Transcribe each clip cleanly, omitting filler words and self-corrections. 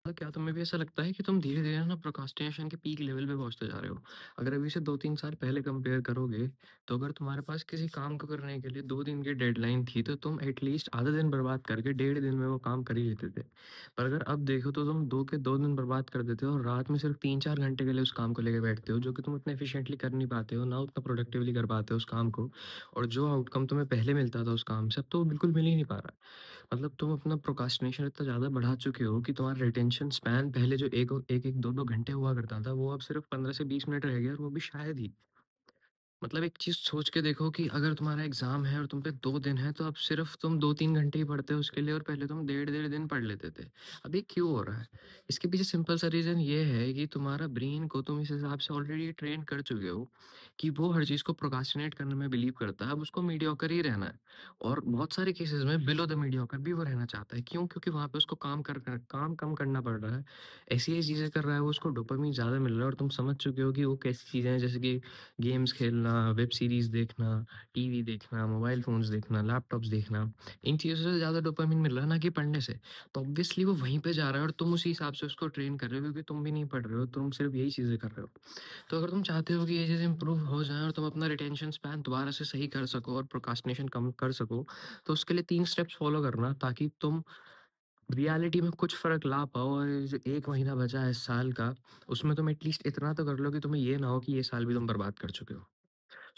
तो क्या तुम्हें भी ऐसा लगता है कि तुम धीरे-धीरे ना प्रोक्रास्टिनेशन के पीक लेवल पे पहुँचते जा रहे हो? अगर अभी से 2-3 साल पहले कंपेयर करोगे, तो अगर तुम्हारे पास किसी काम को करने के लिए 2 दिन की डेडलाइन थी, तो तुम एटलीस्ट आधा दिन बर्बाद करके डेढ़ दिन में वो काम कर ही लेते थे। पर अगर अब देखो तो तुम 2 के 2 दिन बर्बाद कर देते हो और रात में सिर्फ़ 3-4 घंटे के लिए उस काम को लेके बैठते हो, जो कि तुम उतना एफिशिएंटली कर नहीं पाते हो, ना उतना प्रोडक्टिवली कर पाते हो उस काम को और जो आउटकम तुम्हें पहले मिलता था उस काम से, अब तो वो बिल्कुल मिल ही नहीं पा रहा है। मतलब तुम अपना प्रोक्रास्टिनेशन इतना ज़्यादा बढ़ा चुके हो कि तुम्हारा रिटेंशन स्पैन पहले जो 1-1 2-2 घंटे हुआ करता था, वो अब सिर्फ़ 15 से 20 मिनट रह गया और वो भी शायद ही। मतलब एक चीज़ सोच के देखो कि अगर तुम्हारा एग्ज़ाम है और तुम पे 2 दिन है, तो अब सिर्फ़ तुम 2-3 घंटे ही पढ़ते हो उसके लिए और पहले तुम डेढ़-डेढ़ दिन पढ़ लेते थे। अब ये क्यों हो रहा है? इसके पीछे सिंपल सा रीज़न ये है कि तुम्हारा ब्रेन को तुम इस हिसाब से ऑलरेडी ट्रेन कर चुके हो कि वो हर चीज़ को प्रोक्रास्टिनेट करने में बिलीव करता है, अब उसको मीडियोकर ही रहना है। और बहुत सारे केसेज़ में बिलो द मीडियोकर भी वो रहना चाहता है। क्यों? क्योंकि वहाँ पे उसको काम कम करना पड़ रहा है। ऐसी-ऐसी चीज़ें कर रहा है वो, उसको डोपामाइन ज़्यादा मिल रहा है और तुम समझ चुके हो कि वो कैसी चीज़ें हैं, जैसे कि गेम्स खेलना, वेब सीरीज़ देखना, टीवी देखना, मोबाइल फ़ोन्स देखना, लैपटॉप्स देखना, इन चीज़ों से ज़्यादा डोपामाइन मिल रहा है ना कि पढ़ने से। तो ऑब्वियसली वो वहीं पे जा रहा है और तुम उसी हिसाब से उसको ट्रेन कर रहे हो क्योंकि तुम भी नहीं पढ़ रहे हो, तुम सिर्फ़ यही चीज़ें कर रहे हो। तो अगर तुम चाहते हो कि ये चीज़ें इम्प्रूव हो जाएँ और तुम अपना रिटेंशन स्पैन दोबारा से सही कर सको और प्रोक्रास्टिनेशन कम कर सको, तो उसके लिए 3 स्टेप्स फ़ॉलो करना ताकि तुम रियलिटी में कुछ फ़र्क ला पाओ और ये जो 1 महीना बचा है इस साल का, उसमें तुम एटलीस्ट इतना तो कर लो कि तुम्हें ये ना हो कि ये साल भी तुम बर्बाद कर चुके हो।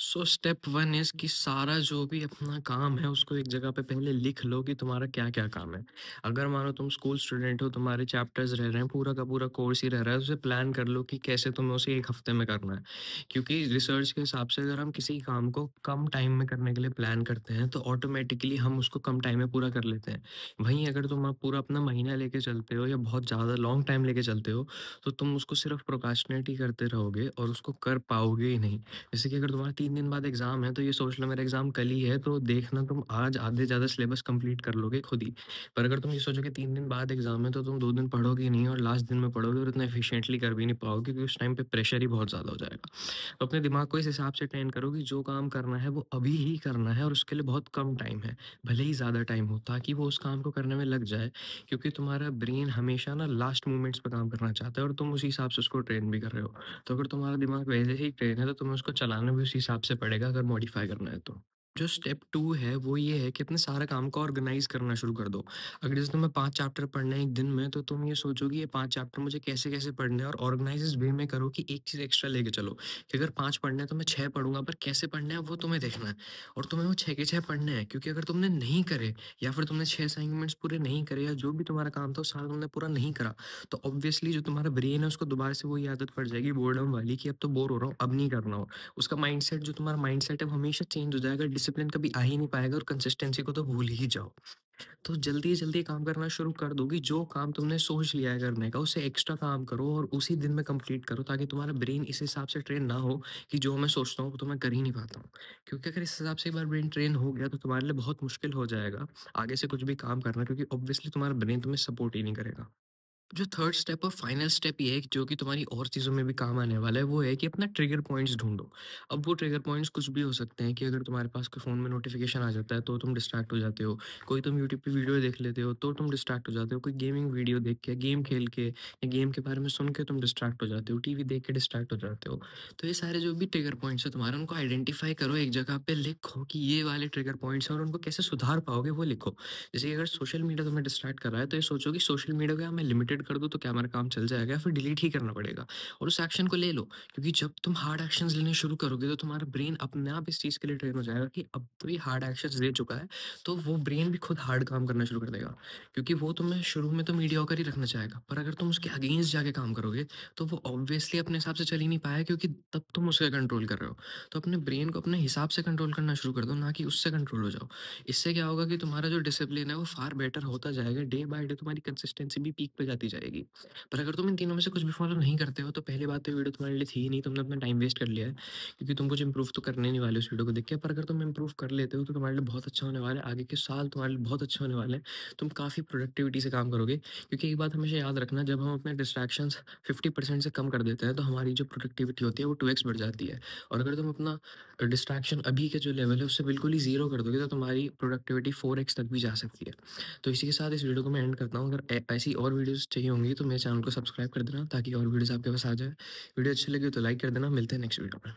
सो स्टेप 1 इज़ कि सारा जो भी अपना काम है उसको एक जगह पे पहले लिख लो कि तुम्हारा क्या-क्या काम है। अगर मानो तुम स्कूल स्टूडेंट हो, तुम्हारे चैप्टर्स रह रहे हैं, पूरा का पूरा कोर्स ही रह रहा है, उसे प्लान कर लो कि कैसे तुम्हें उसे 1 हफ्ते में करना है। क्योंकि रिसर्च के हिसाब से अगर हम किसी काम को कम टाइम में करने के लिए प्लान करते हैं, तो ऑटोमैटिकली हम उसको कम टाइम में पूरा कर लेते हैं। वहीं अगर तुम आप पूरा अपना महीना लेके चलते हो या बहुत ज़्यादा लॉन्ग टाइम लेके चलते हो, तो तुम उसको सिर्फ़ प्रोक्रास्टिनेट ही करते रहोगे और उसको कर पाओगे ही नहीं। जैसे कि अगर तुम्हारा 3 दिन बाद एग्ज़ाम है, तो ये सोच लो मेरा एग्ज़ाम कल ही है, तो देखना तुम आज आधे से ज़्यादा सिलेबस कंप्लीट कर लोगे खुद ही। पर अगर तुम ये सोचो कि 3 दिन बाद एग्ज़ाम है, तो तुम 2 दिन पढ़ोगे ही नहीं और लास्ट दिन में पढ़ोगे और इतना एफ़िशिएंटली कर भी नहीं पाओगे क्योंकि उस टाइम पे प्रेशर ही बहुत ज़्यादा हो जाएगा। तो अपने दिमाग को इस हिसाब से ट्रेन करो कि जो काम करना है, वो अभी ही करना है और उसके लिए बहुत कम टाइम है, भले ही ज़्यादा टाइम हो, ताकि वो उस काम को करने में लग जाए क्योंकि तुम्हारा ब्रेन हमेशा ना लास्ट मोमेंट्स पे काम करना चाहता है और तुम उसी हिसाब से उसको ट्रेन भी कर रहे हो। तो अगर तुम्हारा दिमाग वैसे ही ट्रेन है तो तुम्हें उसको चलाना भी उसी हिसाब से पड़ेगा अगर मॉडिफ़ाई करना है तो। जो स्टेप 2 है वो ये है कि अपने सारे काम को ऑर्गेनाइज़ करना शुरू कर दो। अगर जैसे तुम्हें 5 चैप्टर पढ़ने हैं 1 दिन में, तो तुम ये सोचो कि ये 5 चैप्टर मुझे कैसे-कैसे पढ़ने हैं और ऑर्गेनाइज़ इस वे में करो कि एक चीज़ एक्स्ट्रा लेके चलो, कि अगर 5 पढ़ने हैं तो मैं 6 पढ़ूँगा, पर कैसे पढ़ने हैं वो तुम्हें देखना है और तुम्हें वो 6 के 6 पढ़ने हैं, क्योंकि अगर तुमने नहीं करे या फिर तुमने 6 असाइनमेंट्स पूरे नहीं करे या जो भी तुम्हारा काम था वो सारा तुमने पूरा नहीं करा, तो ऑब्वियसली जो तुम्हारा ब्रेन है उसको दोबारा से वही आदत पड़ जाएगी बोरडम वाली कि अब तो बोर हो रहा हूँ, अब नहीं करना हो। उसका माइंडसेट, जो तुम्हारा माइंडसेट है वो हमेशा चेंज हो जाएगा, डिसिप्लिन कभी आ ही नहीं पाएगा और कंसिस्टेंसी को तो भूल ही जाओ। तो जल्दी-जल्दी काम करना शुरू कर दो कि जो काम तुमने सोच लिया है करने का, उससे एक्स्ट्रा काम करो और उसी दिन में कंप्लीट करो, ताकि तुम्हारा ब्रेन इस हिसाब से ट्रेन ना हो कि जो मैं सोचता हूँ वो तो मैं कर ही नहीं पाता हूँ। क्योंकि अगर इस हिसाब से एक बार ब्रेन ट्रेन हो गया तो तुम्हारे लिए बहुत मुश्किल हो जाएगा आगे से कुछ भी काम करना, क्योंकि ऑब्वियसली तुम्हारा ब्रेन तुम्हें सपोर्ट ही नहीं करेगा। जो थर्ड स्टेप और फाइनल स्टेप ये है कि जो कि तुम्हारी और चीज़ों में भी काम आने वाला है, वो है कि अपना ट्रिगर पॉइंट्स ढूँढो। अब वो ट्रिगर पॉइंट्स कुछ भी हो सकते हैं कि अगर तुम्हारे पास कोई फ़ोन में नोटिफ़िकेशन आ जाता है तो तुम डिस्ट्रैक्ट हो जाते हो। कोई तुम यूट्यूब पे वीडियो देख लेते हो तो तुम डिस्ट्रैक्ट हो जाते हो। कोई गेमिंग वीडियो देख के, गेम खेल के या गेम के बारे में सुन के तुम डिस्ट्रैक्ट हो जाते हो। टीवी देख के डिस्ट्रैक्ट हो जाते हो। तो ये सारे जो भी ट्रिगर पॉइंट्स हैं तुम्हारे, उनको आइडेंटिफ़ाई करो, एक जगह पे लिखो कि ये वाले ट्रिगर पॉइंट्स हैं और उनको कैसे सुधार पाओगे वो लिखो। जैसे कि अगर सोशल मीडिया तुम्हें डिस्ट्रैक्ट कर रहा है, तो ये सोचो कि सोशल मीडिया को या मैं लिमिटेड कर दूँ तो क्या मेरा काम चल जाएगा, या फिर डिलीट ही करना पड़ेगा, और उस एक्शन को ले लो। क्योंकि जब तुम हार्ड एक्शंस लेने शुरू करोगे तो तुम्हारा ब्रेन अपने आप इस चीज़ के लिए ट्रेन हो जाएगा कि अब तो ये हार्ड एक्शंस ले चुका है, तो वो ब्रेन भी खुद हार्ड काम करना शुरू कर देगा। क्योंकि वो तुम्हें शुरू में तो मीडियोकर ही रखना चाहेगा, पर अगर तुम उसके अगेंस्ट जाके काम करोगे, तो वो ऑब्वियसली अपने हिसाब से चल ही नहीं पाएगा, क्योंकि तब तुम उसे कंट्रोल कर रहे हो। तो अपने ब्रेन को अपने हिसाब से कंट्रोल करना शुरू कर दो, ना कि उससे कंट्रोल हो जाओ। इससे क्या होगा कि तुम्हारा जो डिसिप्लिन है वो फार बेटर होता जाएगा, डे बाय डे तुम्हारी कंसिस्टेंसी भी पीक पे जाती जाएगी। पर अगर तुम इन तीनों में से कुछ भी फॉलो नहीं करते हो, तो पहली बात तो ये वीडियो तुम्हारे लिए थी ही नहीं, तुमने अपना टाइम वेस्ट कर लिया है, क्योंकि तुम कुछ इम्प्रूव तो करने नहीं वाले उस वीडियो को देख के। पर अगर तुम इम्प्रूव कर लेते हो तो तुम्हारे लिए बहुत अच्छा होने वाला है, आगे के साल तुम्हारे लिए बहुत अच्छे होने वाले हैं। तुम काफ़ी प्रोडक्टिविटी से काम करोगे, क्योंकि एक बात हमेशा याद रखना, जब हम अपने डिस्ट्रैक्शंस 50% से कम कर देते हैं, तो हमारी जो प्रोडक्टिविटी होती है वो 2x बढ़ जाती है। और अगर तुम अपना डिस्ट्रैक्शन अभी के जो लेवल है उससे बिल्कुल ही ज़ीरो कर दोगे, तो तुम्हारी प्रोडक्टिविटी 4x तक भी जा सकती है। तो इसी के साथ इस वीडियो को मैं एंड करता हूँ। अगर ऐसी और वीडियोज़ चाहिए होंगी तो मेरे चैनल को सब्सक्राइब कर देना ताकि और वीडियोज़ आपके पास आ जाए। वीडियो अच्छी लगी हो तो लाइक कर देना। मिलते हैं नेक्स्ट वीडियो में।